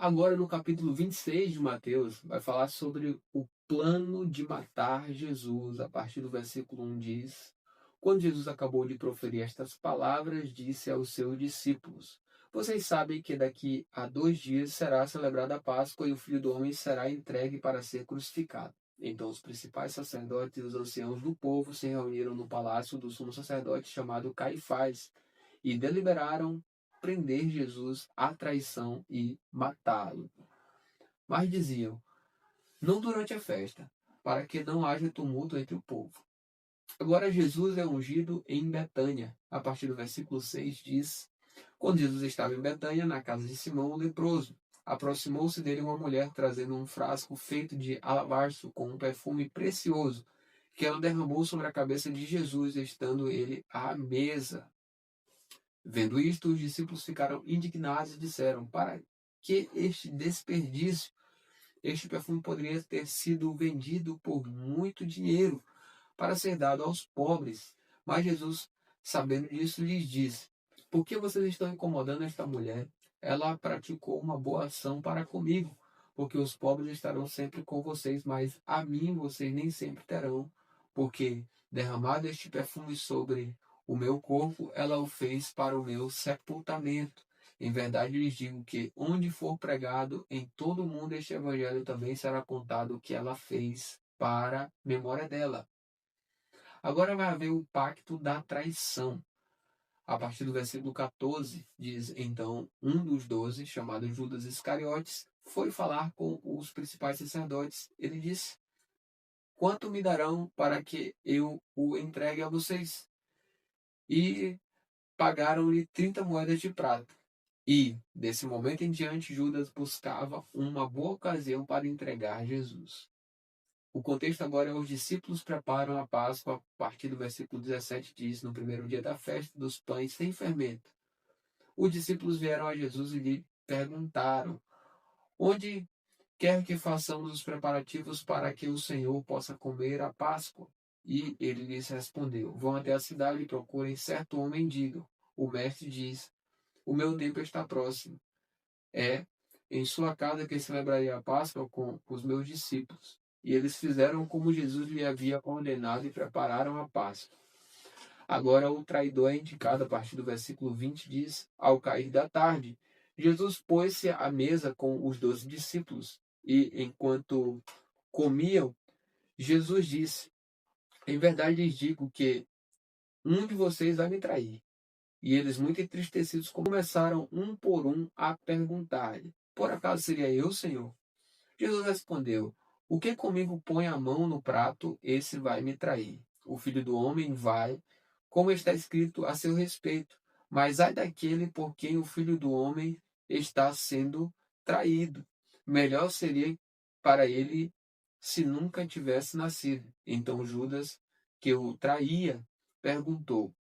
Agora, no capítulo 26 de Mateus, vai falar sobre o plano de matar Jesus. A partir do versículo 1 diz: Quando Jesus acabou de proferir estas palavras, disse aos seus discípulos: Vocês sabem que daqui a 2 dias será celebrada a Páscoa e o Filho do Homem será entregue para ser crucificado. Então os principais sacerdotes e os anciãos do povo se reuniram no palácio do sumo sacerdote chamado Caifás e deliberaram prender Jesus à traição e matá-lo. Mas diziam: Não durante a festa, para que não haja tumulto entre o povo. Agora Jesus é ungido em Betânia. A partir do versículo 6 diz: Quando Jesus estava em Betânia, na casa de Simão o leproso, aproximou-se dele uma mulher trazendo um frasco feito de alabastro com um perfume precioso, que ela derramou sobre a cabeça de Jesus, estando ele à mesa. Vendo isto, os discípulos ficaram indignados e disseram: Para que este desperdício? Este perfume poderia ter sido vendido por muito dinheiro para ser dado aos pobres. Mas Jesus, sabendo disso, lhes disse: Por que vocês estão incomodando esta mulher? Ela praticou uma boa ação para comigo, porque os pobres estarão sempre com vocês, mas a mim vocês nem sempre terão, porque derramado este perfume sobre o meu corpo, ela o fez para o meu sepultamento. Em verdade lhes digo que onde for pregado em todo o mundo este evangelho também será contado o que ela fez para memória dela. Agora vai haver o pacto da traição. A partir do versículo 14, diz: Então um dos 12, chamado Judas Iscariotes, foi falar com os principais sacerdotes. Ele disse: Quanto me darão para que eu o entregue a vocês? E pagaram-lhe 30 moedas de prata. E, desse momento em diante, Judas buscava uma boa ocasião para entregar Jesus. O contexto agora é: os discípulos preparam a Páscoa. A partir do versículo 17 diz: No primeiro dia da festa dos pães sem fermento, os discípulos vieram a Jesus e lhe perguntaram: Onde quer que façamos os preparativos para que o Senhor possa comer a Páscoa? E ele lhes respondeu: Vão até a cidade e procurem certo homem e digam: O mestre diz: O meu tempo está próximo. É em sua casa que celebraria a Páscoa com os meus discípulos. E eles fizeram como Jesus lhe havia ordenado e prepararam a Páscoa. Agora o traidor é indicado a partir do versículo 20, diz: Ao cair da tarde, Jesus pôs-se à mesa com os 12 discípulos. E enquanto comiam, Jesus disse: Em verdade lhes digo que um de vocês vai me trair. E eles, muito entristecidos, começaram um por um a perguntar-lhe: Por acaso seria eu, Senhor? Jesus respondeu: O que comigo põe a mão no prato, esse vai me trair. O Filho do Homem vai, como está escrito a seu respeito. Mas ai daquele por quem o Filho do Homem está sendo traído. Melhor seria para ele se nunca tivesse nascido. Então Judas, que o traía, perguntou: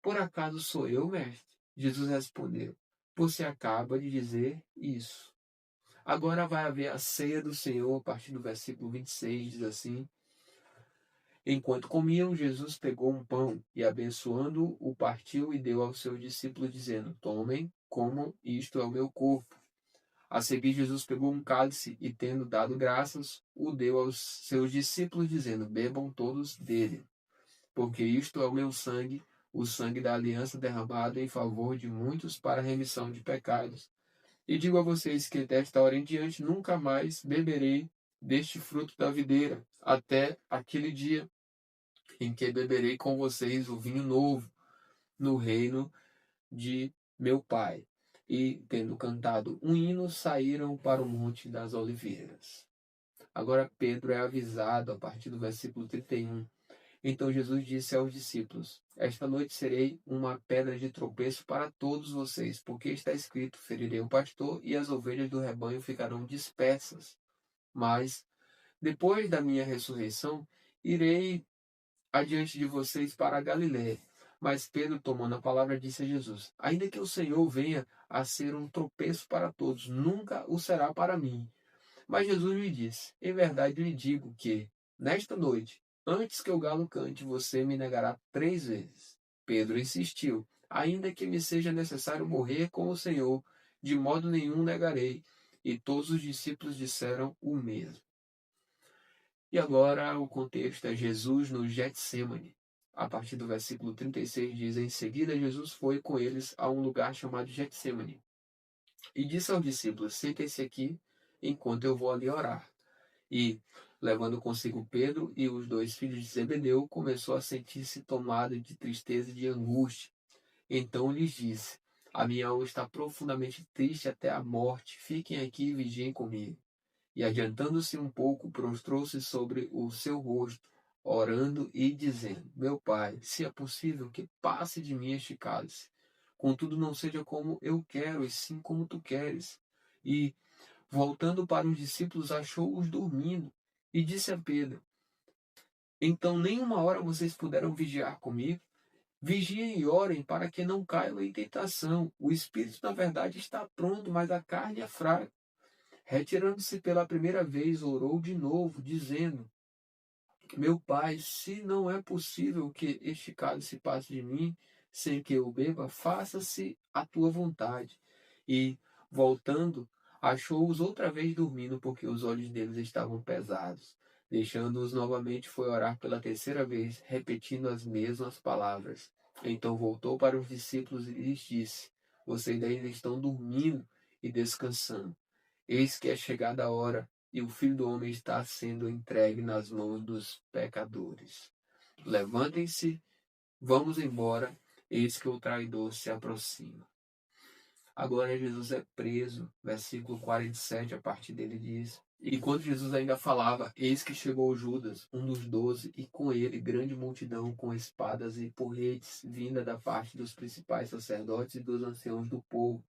Por acaso sou eu, mestre? Jesus respondeu: Você acaba de dizer isso. Agora vai haver a ceia do Senhor. A partir do versículo 26 diz assim: Enquanto comiam, Jesus pegou um pão e, abençoando-o, o partiu e deu aos seus discípulos, dizendo: Tomem, comam, isto é o meu corpo. A seguir, Jesus pegou um cálice e, tendo dado graças, o deu aos seus discípulos, dizendo: Bebam todos dele, porque isto é o meu sangue, o sangue da aliança derramado em favor de muitos para a remissão de pecados. E digo a vocês que desta hora em diante nunca mais beberei deste fruto da videira, até aquele dia em que beberei com vocês o vinho novo no reino de meu Pai. E, tendo cantado um hino, saíram para o Monte das Oliveiras. Agora Pedro é avisado a partir do versículo 31. Então Jesus disse aos discípulos: Esta noite serei uma pedra de tropeço para todos vocês, porque está escrito: Ferirei o pastor e as ovelhas do rebanho ficarão dispersas. Mas, depois da minha ressurreição, irei adiante de vocês para a Galiléia. Mas Pedro, tomando a palavra, disse a Jesus: Ainda que o Senhor venha a ser um tropeço para todos, nunca o será para mim. Mas Jesus lhe disse: Em verdade lhe digo que, nesta noite, antes que o galo cante, você me negará 3 vezes. Pedro insistiu: Ainda que me seja necessário morrer com o Senhor, de modo nenhum negarei. E todos os discípulos disseram o mesmo. E agora o contexto é Jesus no Getsêmani. A partir do versículo 36 diz: Em seguida, Jesus foi com eles a um lugar chamado Getsêmani. E disse aos discípulos: Sentem-se aqui enquanto eu vou ali orar. E, levando consigo Pedro e os dois filhos de Zebedeu, começou a sentir-se tomado de tristeza e de angústia. Então lhes disse: A minha alma está profundamente triste até a morte. Fiquem aqui e vigiem comigo. E adiantando-se um pouco, prostrou-se sobre o seu rosto, orando e dizendo: Meu pai, se é possível que passe de mim este cálice. Contudo, não seja como eu quero, e sim como tu queres. E, voltando para os discípulos, achou-os dormindo. E disse a Pedro: Então nem uma hora vocês puderam vigiar comigo? Vigiem e orem para que não caiam em tentação. O espírito, na verdade, está pronto, mas a carne é fraca. Retirando-se pela primeira vez, orou de novo, dizendo: Meu pai, se não é possível que este cálice passe de mim sem que eu beba, faça-se a tua vontade. E, voltando, achou-os outra vez dormindo, porque os olhos deles estavam pesados. Deixando-os novamente, foi orar pela terceira vez, repetindo as mesmas palavras. Então voltou para os discípulos e lhes disse: Vocês ainda estão dormindo e descansando. Eis que é chegada a hora e o Filho do Homem está sendo entregue nas mãos dos pecadores. Levantem-se, vamos embora, eis que o traidor se aproxima. Agora Jesus é preso, versículo 47, a partir dele diz: E quando Jesus ainda falava, eis que chegou Judas, um dos 12, e com ele grande multidão com espadas e porretes, vinda da parte dos principais sacerdotes e dos anciãos do povo.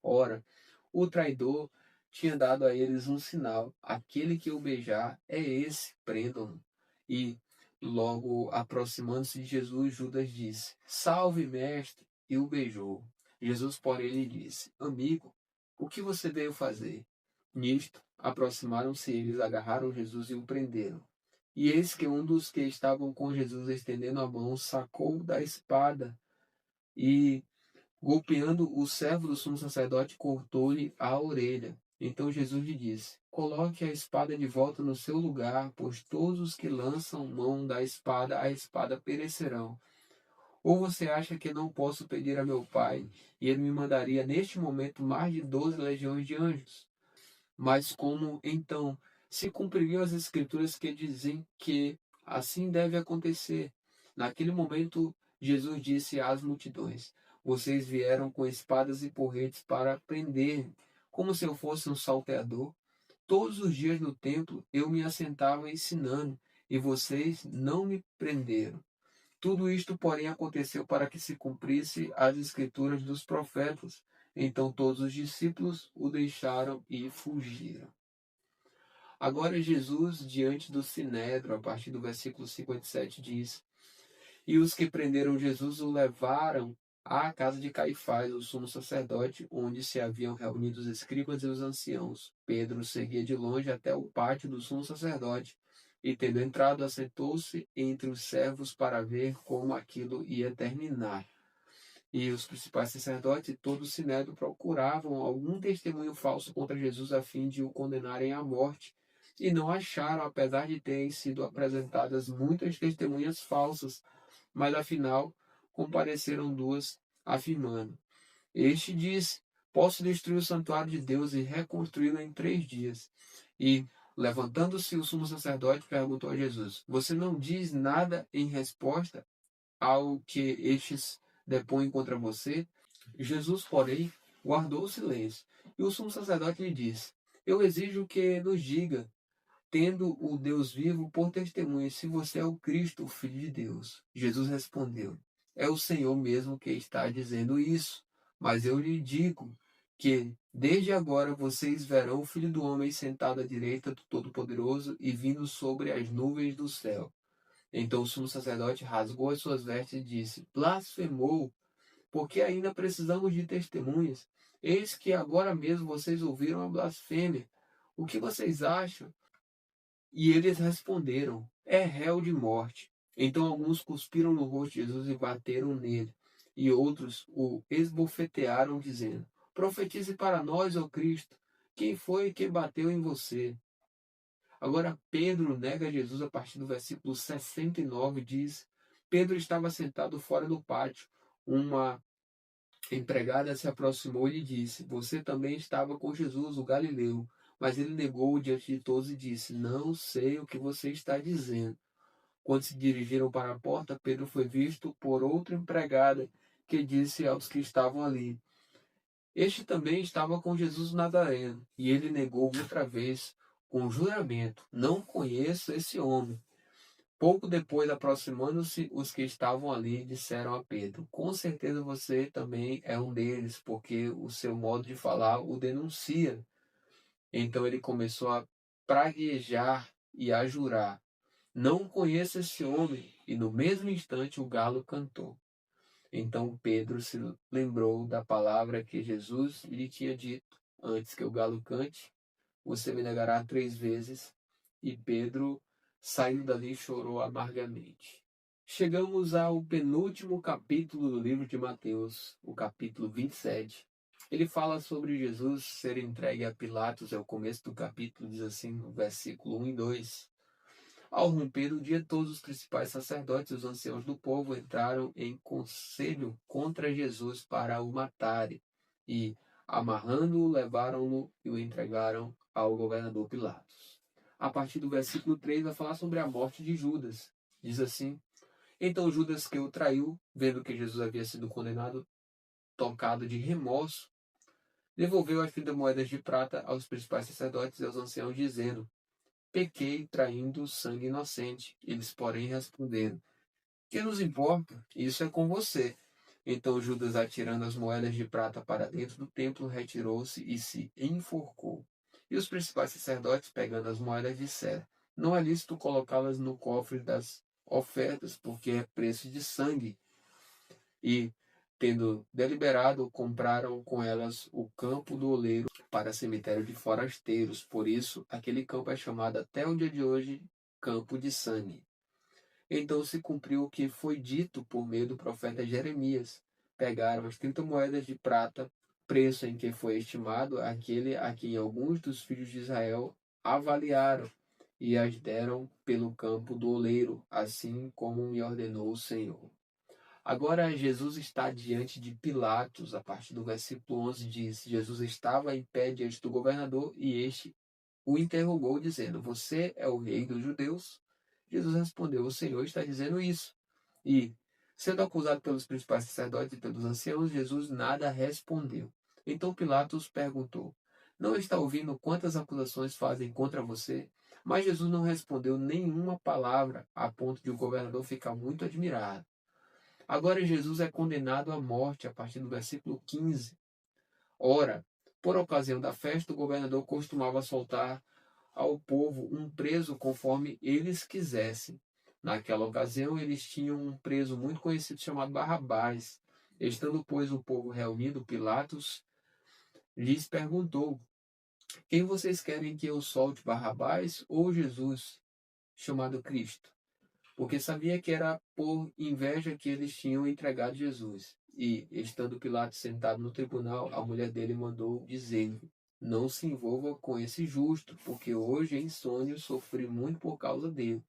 Ora, o traidor tinha dado a eles um sinal: aquele que o beijar é esse, prendam-no. E, logo aproximando-se de Jesus, Judas disse: Salve, mestre! E o beijou. Jesus, porém, lhe disse: Amigo, o que você veio fazer? Nisto, aproximaram-se eles, agarraram Jesus e o prenderam. E eis que um dos que estavam com Jesus, estendendo a mão, sacou da espada e, golpeando o servo do sumo sacerdote, cortou-lhe a orelha. Então Jesus lhe disse: Coloque a espada de volta no seu lugar, pois todos os que lançam mão da espada, a espada perecerão. Ou você acha que não posso pedir a meu Pai, e ele me mandaria neste momento mais de 12 legiões de anjos? Mas como então se cumpririam as escrituras que dizem que assim deve acontecer? Naquele momento, Jesus disse às multidões: Vocês vieram com espadas e porretes para prender, como se eu fosse um salteador. Todos os dias no templo eu me assentava ensinando, e vocês não me prenderam. Tudo isto, porém, aconteceu para que se cumprisse as escrituras dos profetas. Então todos os discípulos o deixaram e fugiram. Agora Jesus, diante do sinédrio, a partir do versículo 57, diz: E os que prenderam Jesus o levaram à casa de Caifás, o sumo sacerdote, onde se haviam reunido os escribas e os anciãos. Pedro seguia de longe até o pátio do sumo sacerdote, e tendo entrado, assentou-se entre os servos para ver como aquilo ia terminar. E os principais sacerdotes e todo o sinédrio procuravam algum testemunho falso contra Jesus a fim de o condenarem à morte. E não acharam, apesar de terem sido apresentadas muitas testemunhas falsas. Mas afinal compareceram duas, afirmando: Este disse: Posso destruir o santuário de Deus e reconstruí-lo em 3 dias. E, levantando-se o sumo sacerdote, perguntou a Jesus: Você não diz nada em resposta ao que estes depõem contra você? Jesus, porém, guardou o silêncio. E o sumo sacerdote lhe disse: Eu exijo que nos diga, tendo o Deus vivo por testemunha, se você é o Cristo, o Filho de Deus. Jesus respondeu: É o Senhor mesmo que está dizendo isso. Mas eu lhe digo que, desde agora, vocês verão o Filho do Homem sentado à direita do Todo-Poderoso e vindo sobre as nuvens do céu. Então o sumo sacerdote rasgou as suas vestes e disse: Blasfemou, porque ainda precisamos de testemunhas. Eis que agora mesmo vocês ouviram a blasfêmia. O que vocês acham? E eles responderam: É réu de morte. Então alguns cuspiram no rosto de Jesus e bateram nele. E outros o esbofetearam, dizendo: Profetize para nós, ó Cristo. Quem foi que bateu em você? Agora Pedro nega Jesus a partir do versículo 69, diz: Pedro estava sentado fora do pátio. Uma empregada se aproximou e lhe disse: Você também estava com Jesus, o Galileu. Mas ele negou diante de todos e disse: Não sei o que você está dizendo. Quando se dirigiram para a porta, Pedro foi visto por outra empregada que disse aos que estavam ali: Este também estava com Jesus o Nazareno. E ele negou outra vez, com juramento: Não conheço esse homem. Pouco depois, aproximando-se os que estavam ali, disseram a Pedro: Com certeza você também é um deles, porque o seu modo de falar o denuncia. Então ele começou a praguejar e a jurar: Não conheço esse homem. E no mesmo instante o galo cantou. Então Pedro se lembrou da palavra que Jesus lhe tinha dito: Antes que o galo cante, você me negará 3 vezes. E Pedro, saindo dali, chorou amargamente. Chegamos ao penúltimo capítulo do livro de Mateus, o capítulo 27. Ele fala sobre Jesus ser entregue a Pilatos, é o começo do capítulo, diz assim no versículo 1 e 2. Ao romper o dia, todos os principais sacerdotes e os anciãos do povo entraram em conselho contra Jesus para o matarem. E, amarrando-o, levaram-no e o entregaram ao governador Pilatos. A partir do versículo 3 vai falar sobre a morte de Judas. Diz assim: Então Judas, que o traiu, vendo que Jesus havia sido condenado, tocado de remorso, devolveu as 30 moedas de prata aos principais sacerdotes e aos anciãos, dizendo: Pequei traindo sangue inocente. Eles, porém, responderam: Que nos importa? Isso é com você. Então Judas, atirando as moedas de prata para dentro do templo, retirou-se e se enforcou. E os principais sacerdotes, pegando as moedas, disseram: Não é lícito colocá-las no cofre das ofertas, porque é preço de sangue. E, tendo deliberado, compraram com elas o campo do oleiro para cemitério de forasteiros. Por isso, aquele campo é chamado até o dia de hoje Campo de Sangue. Então se cumpriu o que foi dito por meio do profeta Jeremias. Pegaram as 30 moedas de prata, preço em que foi estimado aquele a quem alguns dos filhos de Israel avaliaram, e as deram pelo campo do oleiro, assim como me ordenou o Senhor. Agora Jesus está diante de Pilatos, a partir do versículo 11 diz: Jesus estava em pé diante do governador e este o interrogou, dizendo: Você é o rei dos judeus? Jesus respondeu: O Senhor está dizendo isso. E, sendo acusado pelos principais sacerdotes e pelos anciãos, Jesus nada respondeu. Então Pilatos perguntou: Não está ouvindo quantas acusações fazem contra você? Mas Jesus não respondeu nenhuma palavra, a ponto de o governador ficar muito admirado. Agora Jesus é condenado à morte a partir do versículo 15. Ora, por ocasião da festa, o governador costumava soltar ao povo um preso conforme eles quisessem. Naquela ocasião, eles tinham um preso muito conhecido chamado Barrabás. Estando, pois, o povo reunido, Pilatos lhes perguntou: Quem vocês querem que eu solte, Barrabás ou Jesus, chamado Cristo? Porque sabia que era por inveja que eles tinham entregado Jesus. E, estando Pilatos sentado no tribunal, a mulher dele mandou dizer-lhe: Não se envolva com esse justo, porque hoje em sonho sofri muito por causa dele.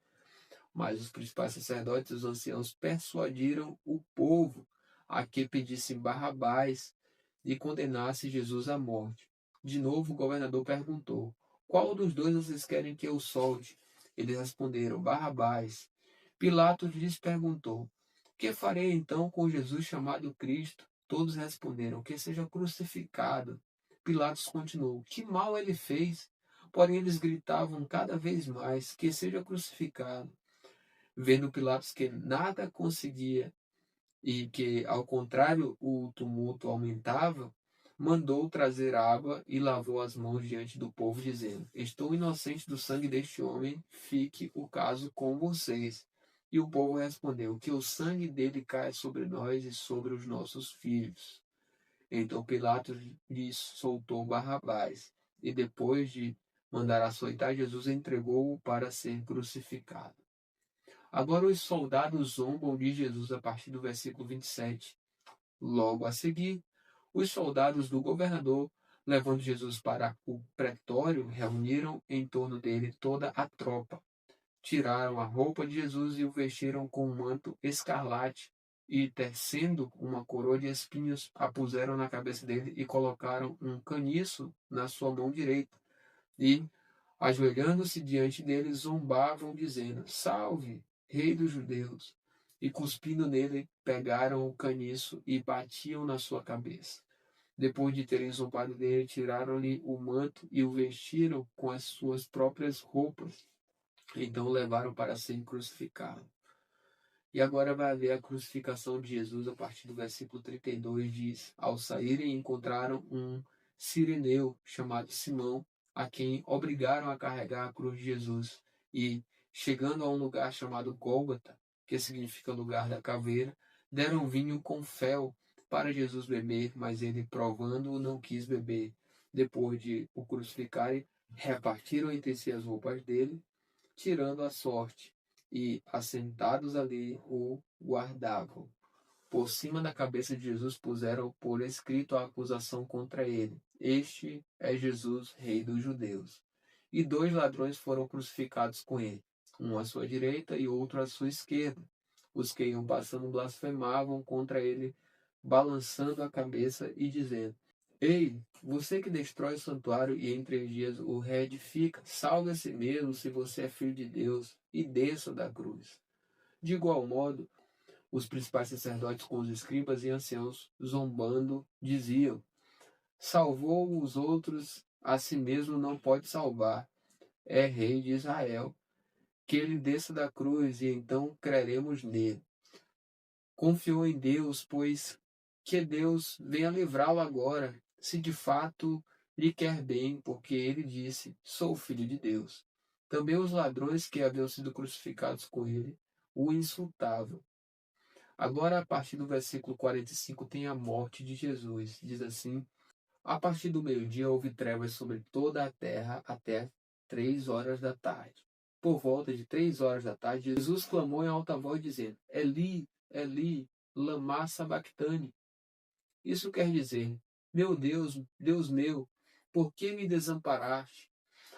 Mas os principais sacerdotes e os anciãos persuadiram o povo a que pedissem Barrabás e condenasse Jesus à morte. De novo o governador perguntou: Qual dos dois vocês querem que eu solte? Eles responderam: Barrabás. Pilatos lhes perguntou: Que farei então com Jesus chamado Cristo? Todos responderam: Que seja crucificado. Pilatos continuou: Que mal ele fez? Porém eles gritavam cada vez mais: Que seja crucificado. Vendo Pilatos que nada conseguia e que, ao contrário, o tumulto aumentava, mandou trazer água e lavou as mãos diante do povo, dizendo: Estou inocente do sangue deste homem, fique o caso com vocês. E o povo respondeu: Que o sangue dele caia sobre nós e sobre os nossos filhos. Então Pilatos lhes soltou Barrabás, e depois de mandar açoitar Jesus, entregou-o para ser crucificado. Agora os soldados zombam de Jesus a partir do versículo 27. Logo a seguir, os soldados do governador Levando Jesus para o pretório, reuniram em torno dele toda a tropa. Tiraram a roupa de Jesus e o vestiram com um manto escarlate, e, tecendo uma coroa de espinhos, a puseram na cabeça dele e colocaram um caniço na sua mão direita. E, ajoelhando-se diante dele, zombavam, dizendo: Salve, Rei dos Judeus! E, cuspindo nele, pegaram o caniço e batiam na sua cabeça. Depois de terem zombado dele, tiraram-lhe o manto e o vestiram com as suas próprias roupas. Então o levaram para ser crucificado. E agora vai haver a crucificação de Jesus a partir do versículo 32, diz: Ao saírem, encontraram um cireneu chamado Simão, a quem obrigaram a carregar a cruz de Jesus. E, chegando a um lugar chamado Gólgota, que significa lugar da caveira, deram vinho com fel para Jesus beber, mas ele, provando-o, não quis beber. Depois de o crucificarem, repartiram entre si as roupas dele, tirando a sorte, e, assentados ali, o guardavam. Por cima da cabeça de Jesus puseram por escrito a acusação contra ele: Este é Jesus, Rei dos Judeus. E dois ladrões foram crucificados com ele, um à sua direita e outro à sua esquerda. Os que iam passando blasfemavam contra ele, balançando a cabeça e dizendo: Ei, você que destrói o santuário e em 3 dias o reedifica, salve a si mesmo se você é filho de Deus e desça da cruz. De igual modo, os principais sacerdotes com os escribas e anciãos, zombando, diziam: Salvou os outros, a si mesmo não pode salvar. É rei de Israel. Que ele desça da cruz e então creremos nele. Confiou em Deus, pois que Deus venha livrá-lo agora, se de fato lhe quer bem, porque ele disse: Sou filho de Deus. Também os ladrões que haviam sido crucificados com ele o insultavam. Agora, a partir do versículo 45, tem a morte de Jesus. Diz assim: A partir do meio-dia houve trevas sobre toda a terra até 3 horas da tarde. Por volta de 3 horas da tarde, Jesus clamou em alta voz, dizendo: Eli, Eli, lama sabachthani. Isso quer dizer: Meu Deus, Deus meu, por que me desamparaste?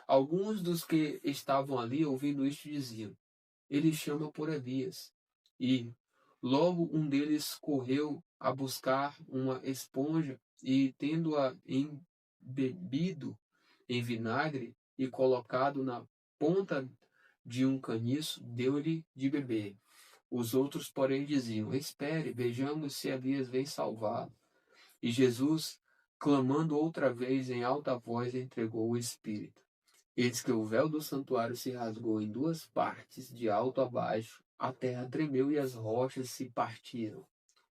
Alguns dos que estavam ali ouvindo isto diziam: Ele chama por Elias. E logo um deles correu a buscar uma esponja e, tendo-a embebido em vinagre e colocado na ponta de um caniço, deu-lhe de beber. Os outros, porém, diziam: Espere, vejamos se Elias vem salvá-lo. E Jesus, clamando outra vez em alta voz, entregou o Espírito. Eis que o véu do santuário se rasgou em 2 partes, de alto a baixo, a terra tremeu e as rochas se partiram.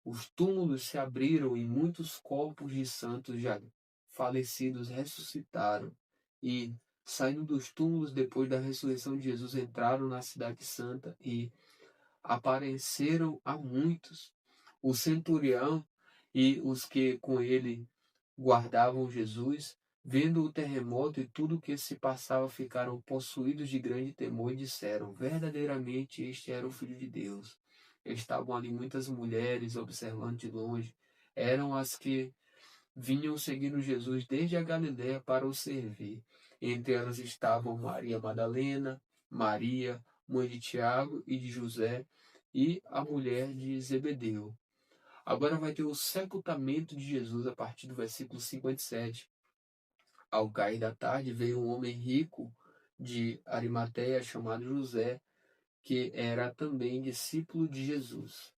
Os túmulos se abriram e muitos corpos de santos já falecidos ressuscitaram. E, saindo dos túmulos depois da ressurreição de Jesus, entraram na cidade santa e apareceram a muitos. O centurião e os que com ele guardavam Jesus, vendo o terremoto e tudo o que se passava, ficaram possuídos de grande temor e disseram: Verdadeiramente este era o Filho de Deus. Estavam ali muitas mulheres observando de longe. Eram as que vinham seguindo Jesus desde a Galiléia para o servir. Entre elas estavam Maria Madalena, Maria, mãe de Tiago e de José, e a mulher de Zebedeu. Agora vai ter o sepultamento de Jesus a partir do versículo 57. Ao cair da tarde veio um homem rico de Arimateia chamado José, que era também discípulo de Jesus.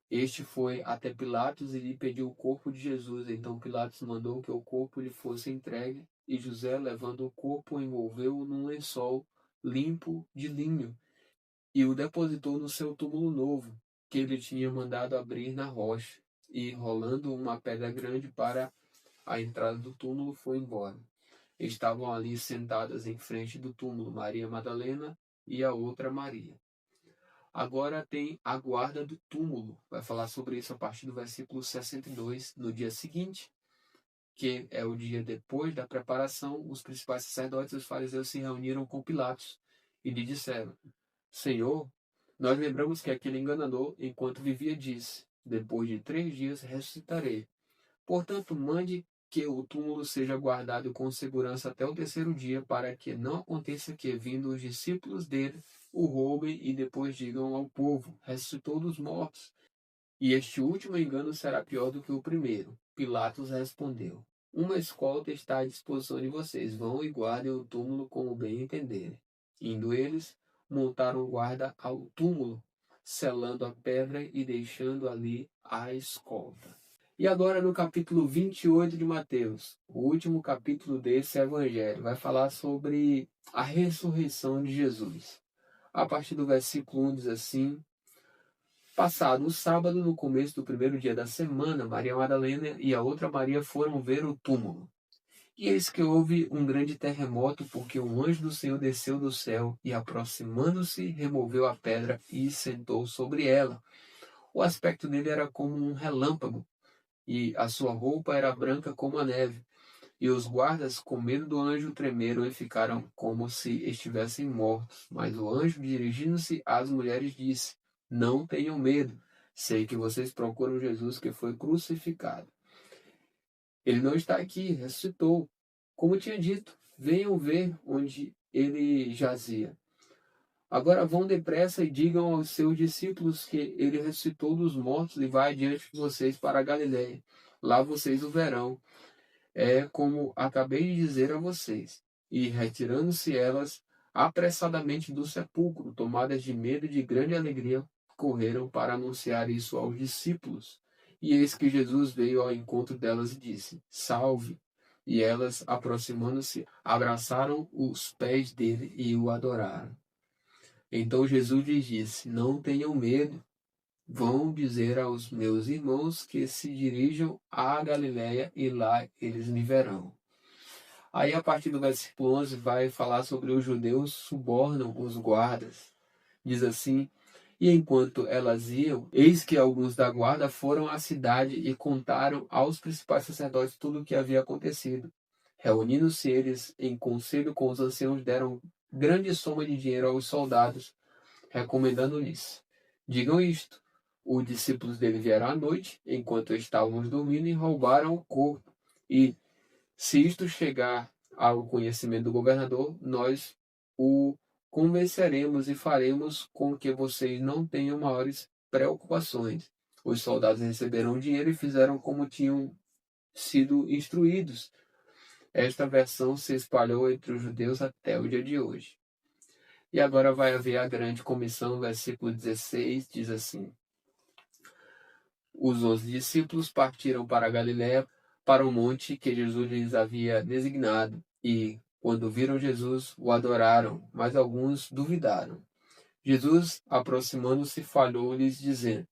Este foi até Pilatos e lhe pediu o corpo de Jesus. Então Pilatos mandou que o corpo lhe fosse entregue, e José, levando o corpo, envolveu-o num lençol limpo de linho e o depositou no seu túmulo novo, que ele tinha mandado abrir na rocha, e, rolando uma pedra grande para a entrada do túmulo, foi embora. Estavam ali sentadas em frente do túmulo Maria Madalena e a outra Maria. Agora tem a guarda do túmulo. Vai falar sobre isso a partir do versículo 62. No dia seguinte, que é o dia depois da preparação, os principais sacerdotes e os fariseus se reuniram com Pilatos e lhe disseram: Senhor, nós lembramos que aquele enganador, enquanto vivia, disse: Depois de 3 dias ressuscitarei. Portanto, mande que o túmulo seja guardado com segurança até o terceiro dia, para que não aconteça que, vindo os discípulos dele, o roubem e depois digam ao povo: ressuscitou dos mortos. E este último engano será pior do que o primeiro. Pilatos respondeu: uma escolta está à disposição de vocês. Vão e guardem o túmulo como bem entenderem. Indo eles, montaram guarda ao túmulo, selando a pedra e deixando ali a escolta. E agora no capítulo 28 de Mateus, o último capítulo desse evangelho, vai falar sobre a ressurreição de Jesus. A partir do versículo 1 diz assim: passado o sábado, no começo do primeiro dia da semana, Maria Madalena e a outra Maria foram ver o túmulo. E eis que houve um grande terremoto, porque um anjo do Senhor desceu do céu e, aproximando-se, removeu a pedra e sentou sobre ela. O aspecto dele era como um relâmpago, e a sua roupa era branca como a neve. E os guardas, com medo do anjo, tremeram e ficaram como se estivessem mortos. Mas o anjo, dirigindo-se às mulheres, disse: não tenham medo. Sei que vocês procuram Jesus que foi crucificado. Ele não está aqui, ressuscitou. Como tinha dito, venham ver onde ele jazia. Agora vão depressa e digam aos seus discípulos que ele ressuscitou dos mortos e vai adiante de vocês para a Galiléia. Lá vocês o verão. É como acabei de dizer a vocês. E retirando-se elas apressadamente do sepulcro, tomadas de medo e de grande alegria, correram para anunciar isso aos discípulos. E eis que Jesus veio ao encontro delas e disse: salve! E elas, aproximando-se, abraçaram os pés dele e o adoraram. Então Jesus lhes disse: não tenham medo. Vão dizer aos meus irmãos que se dirijam à Galiléia e lá eles me verão. Aí, a partir do versículo 11, vai falar sobre os judeus subornam os guardas. Diz assim: e enquanto elas iam, eis que alguns da guarda foram à cidade e contaram aos principais sacerdotes tudo o que havia acontecido. Reunindo-se eles em conselho com os anciãos, deram grande soma de dinheiro aos soldados, recomendando-lhes: digam isto. Os discípulos dele vieram à noite, enquanto estávamos dormindo, e roubaram o corpo. E, se isto chegar ao conhecimento do governador, nós o convenceremos e faremos com que vocês não tenham maiores preocupações. Os soldados receberam o dinheiro e fizeram como tinham sido instruídos. Esta versão se espalhou entre os judeus até o dia de hoje. E agora vai haver a grande comissão, versículo 16, diz assim: os 11 discípulos partiram para a Galiléia, para o monte que Jesus lhes havia designado, e, quando viram Jesus, o adoraram, mas alguns duvidaram. Jesus, aproximando-se, falou-lhes, dizendo: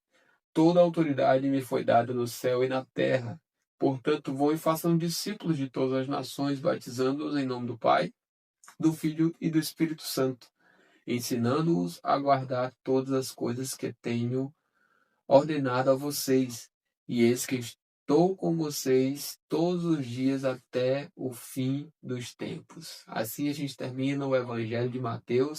toda a autoridade me foi dada no céu e na terra. Portanto, vão e façam discípulos de todas as nações, batizando-os em nome do Pai, do Filho e do Espírito Santo, ensinando-os a guardar todas as coisas que tenho ordenado a vocês, e eis que estou com vocês todos os dias até o fim dos tempos. Assim a gente termina o Evangelho de Mateus.